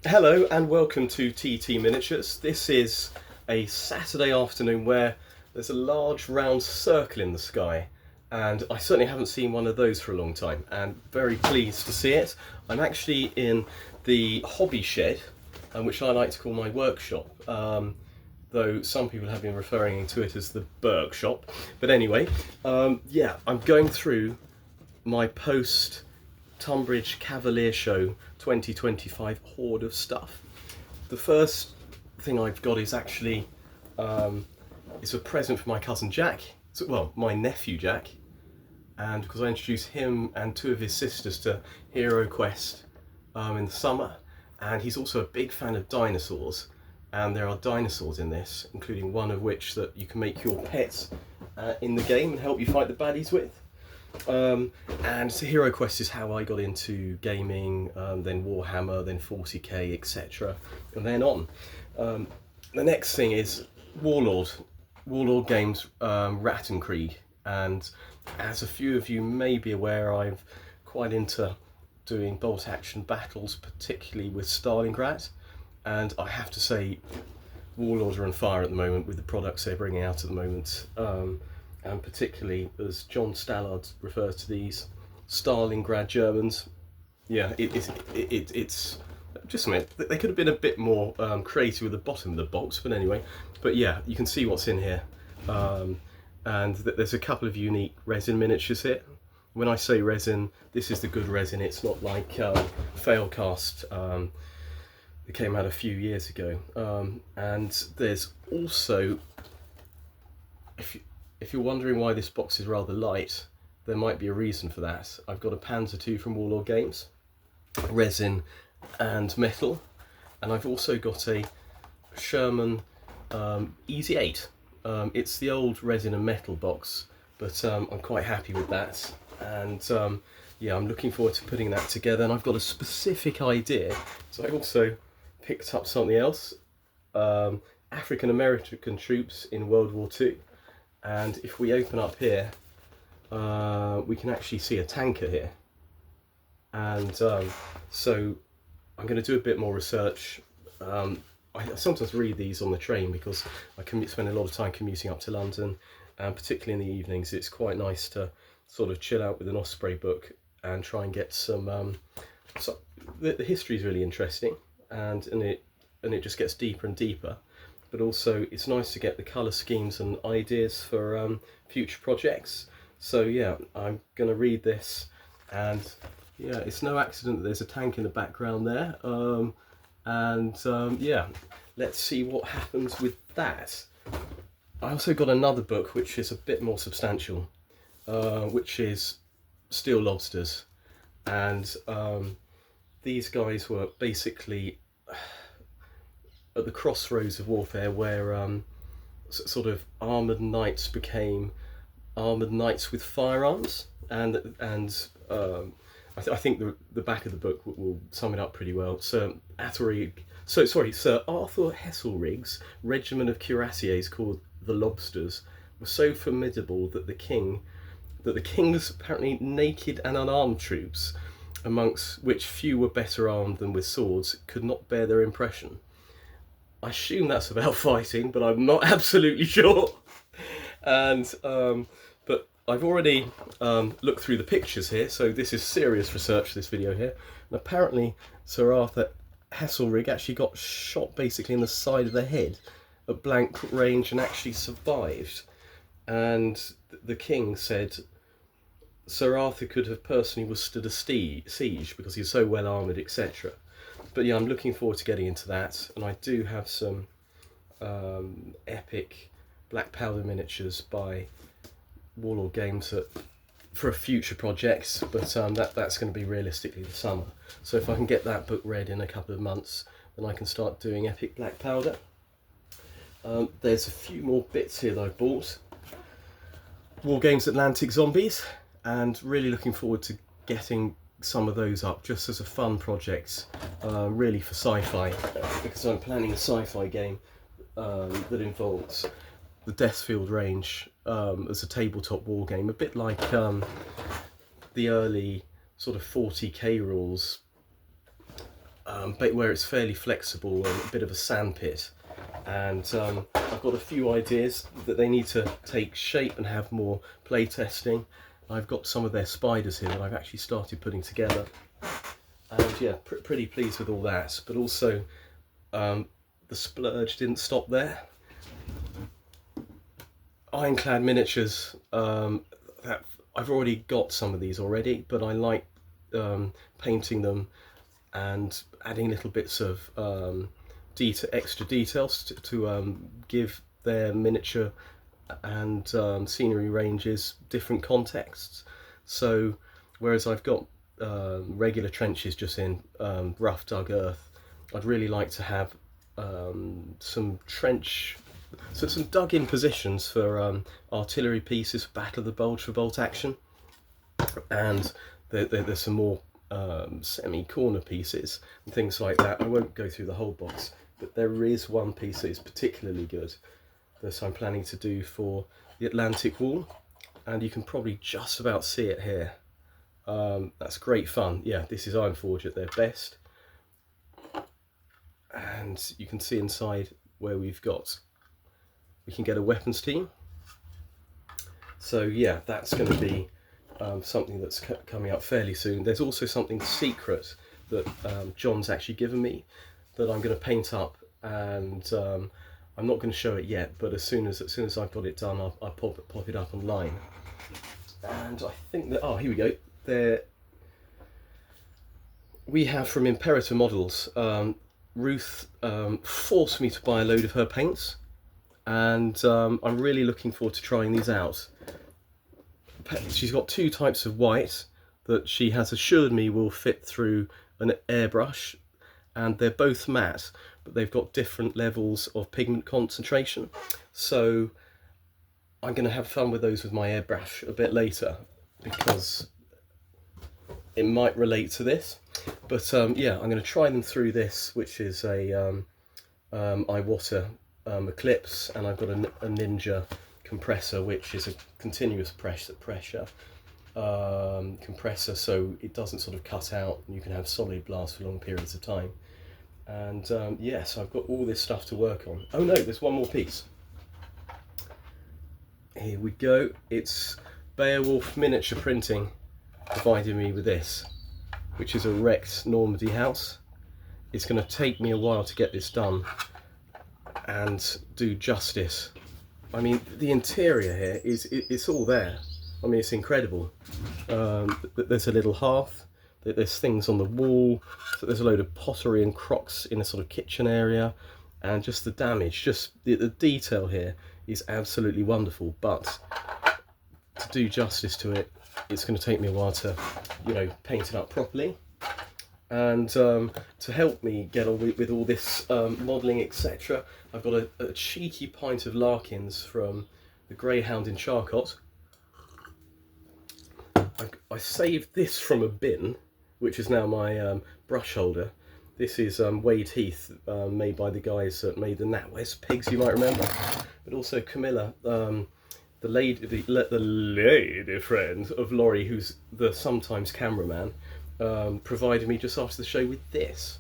Hello and welcome to TT Miniatures. This is a Saturday afternoon where there's a large round circle in the sky, and I certainly haven't seen one of those for a long time and very pleased to see it. I'm actually in the hobby shed, which I like to call my workshop, though some people have been referring to it as the Berk-Shop. But anyway, yeah, I'm going through my post Tunbridge Cavalier Show 2025 hoard of stuff. The first thing I've got is actually it's a present for my cousin Jack, well, my nephew Jack, and because I introduced him and two of his sisters to Hero Quest in the summer, and he's also a big fan of dinosaurs, and there are dinosaurs in this, including one of which that you can make your pets in the game and help you fight the baddies with. And so Hero Quest is how I got into gaming, then Warhammer, then 40k, etc. and then on. The next thing is Warlord Games, Rattenkrieg, and as a few of you may be aware, I'm quite into doing bolt action battles, particularly with Stalingrad, and I have to say Warlords are on fire at the moment with the products they're bringing out at the moment. And particularly, as John Stallard refers to these, Stalingrad Germans. Yeah, it's just a minute. They could have been a bit more creative with the bottom of the box, but anyway. But yeah, you can see what's in here, and there's a couple of unique resin miniatures here. When I say resin, this is the good resin. It's not like Failcast that came out a few years ago. And there's also, if you're wondering why this box is rather light, there might be a reason for that. I've got a Panzer II from Warlord Games, resin and metal, and I've also got a Sherman Easy 8. It's the old resin and metal box, but I'm quite happy with that, and yeah, I'm looking forward to putting that together. And I've got a specific idea, so I also picked up something else, African American troops in World War II. And if we open up here, we can actually see a tanker here. And so I'm going to do a bit more research. I sometimes read these on the train because I spend a lot of time commuting up to London, and particularly in the evenings, it's quite nice to sort of chill out with an Osprey book and try and get some. So the history is really interesting, and it just gets deeper and deeper. But also it's nice to get the colour schemes and ideas for future projects. So yeah, I'm going to read this, and yeah, it's no accident that there's a tank in the background there. Yeah, let's see what happens with that. I also got another book which is a bit more substantial, which is Steel Lobsters, and these guys were basically at the crossroads of warfare, where sort of armoured knights became armoured knights with firearms, and I think the back of the book will sum it up pretty well. Sir Arthur Heselrig's regiment of cuirassiers, called the Lobsters, were so formidable that the king's apparently naked and unarmed troops, amongst which few were better armed than with swords, could not bear their impression. I assume that's about fighting, but I'm not absolutely sure. And but I've already looked through the pictures here, so this is serious research for this video here. And apparently Sir Arthur Heselrig actually got shot basically in the side of the head at blank range and actually survived. And the king said Sir Arthur could have personally withstood a siege because he's so well armoured, etc. But yeah, I'm looking forward to getting into that, and I do have some epic black powder miniatures by Warlord Games for a future projects, but that's going to be realistically the summer. So if I can get that book read in a couple of months, then I can start doing epic black powder. There's a few more bits here that I bought. War Games Atlantic Zombies, and really looking forward to getting some of those up just as a fun project, really for sci-fi, because I'm planning a sci-fi game that involves the Deathfield range as a tabletop war game, a bit like the early sort of 40k rules but where it's fairly flexible and a bit of a sandpit. And I've got a few ideas that they need to take shape and have more play testing. I've got some of their spiders here that I've actually started putting together, and yeah, pretty pleased with all that. But also the splurge didn't stop there. Ironclad miniatures, that I've already got some of these already, but I like painting them and adding little bits of extra details to give their miniature and scenery ranges different contexts. So whereas I've got regular trenches just in rough dug earth, I'd really like to have some dug in positions for artillery pieces, Battle of the Bulge for bolt action, and there's some more semi-corner pieces and things like that. I won't go through the whole box, but there is one piece that is particularly good that I'm planning to do for the Atlantic wall, and you can probably just about see it here. That's great fun. Yeah, this is Ironforge at their best, and you can see inside where we can get a weapons team. So yeah, that's going to be something that's coming up fairly soon. There's also something secret that John's actually given me that I'm going to paint up, and I'm not going to show it yet, but as soon as I've got it done, I'll pop it up online. And I think that, oh, here we go. There we have from Imperator Models. Ruth forced me to buy a load of her paints, and I'm really looking forward to trying these out. She's got two types of white that she has assured me will fit through an airbrush, and they're both matte, but they've got different levels of pigment concentration. So I'm going to have fun with those with my airbrush a bit later, because it might relate to this. But yeah, I'm going to try them through this, which is a Iwata Eclipse, and I've got a Ninja compressor, which is a continuous pressure compressor, so it doesn't sort of cut out, and you can have solid blast for long periods of time. And yeah, so I've got all this stuff to work on. Oh no, there's one more piece. Here we go. It's Beowulf Miniature Printing provided me with this, which is a wrecked Normandy house. It's going to take me a while to get this done and do justice. I mean, the interior here it's all there. I mean, it's incredible. There's a little hearth, there's things on the wall, so there's a load of pottery and crocks in a sort of kitchen area, and just the damage, just the detail here is absolutely wonderful. But to do justice to it, it's going to take me a while to, you know, paint it up properly. And to help me get on with all this modelling, etc., I've got a cheeky pint of Larkins from the Greyhound in Charcot. I saved this from a bin, which is now my brush holder. This is Wade Heath, made by the guys that made the NatWest pigs, you might remember. But also Camilla, the lady friend of Laurie, who's the sometimes cameraman, provided me just after the show with this,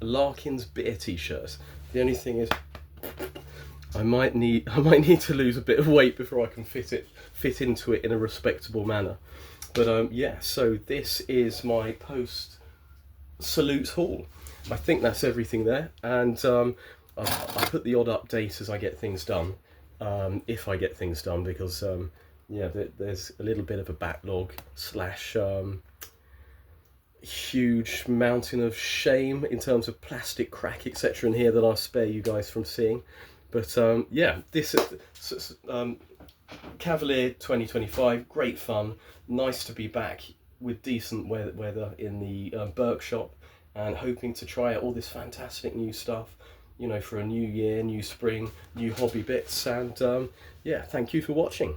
a Larkins beer t-shirt. The only thing is, I might need to lose a bit of weight before I can fit into it in a respectable manner. But yeah, so this is my post salute haul. I think that's everything there, and I put the odd update as I get things done, if I get things done, because yeah, there's a little bit of a backlog slash huge mountain of shame in terms of plastic crack, etc. in here that I'll spare you guys from seeing. But yeah, this Cavalier 2025, great fun, nice to be back with decent weather in the Berk-Shop, and hoping to try out all this fantastic new stuff, you know, for a new year, new spring, new hobby bits. And yeah, thank you for watching.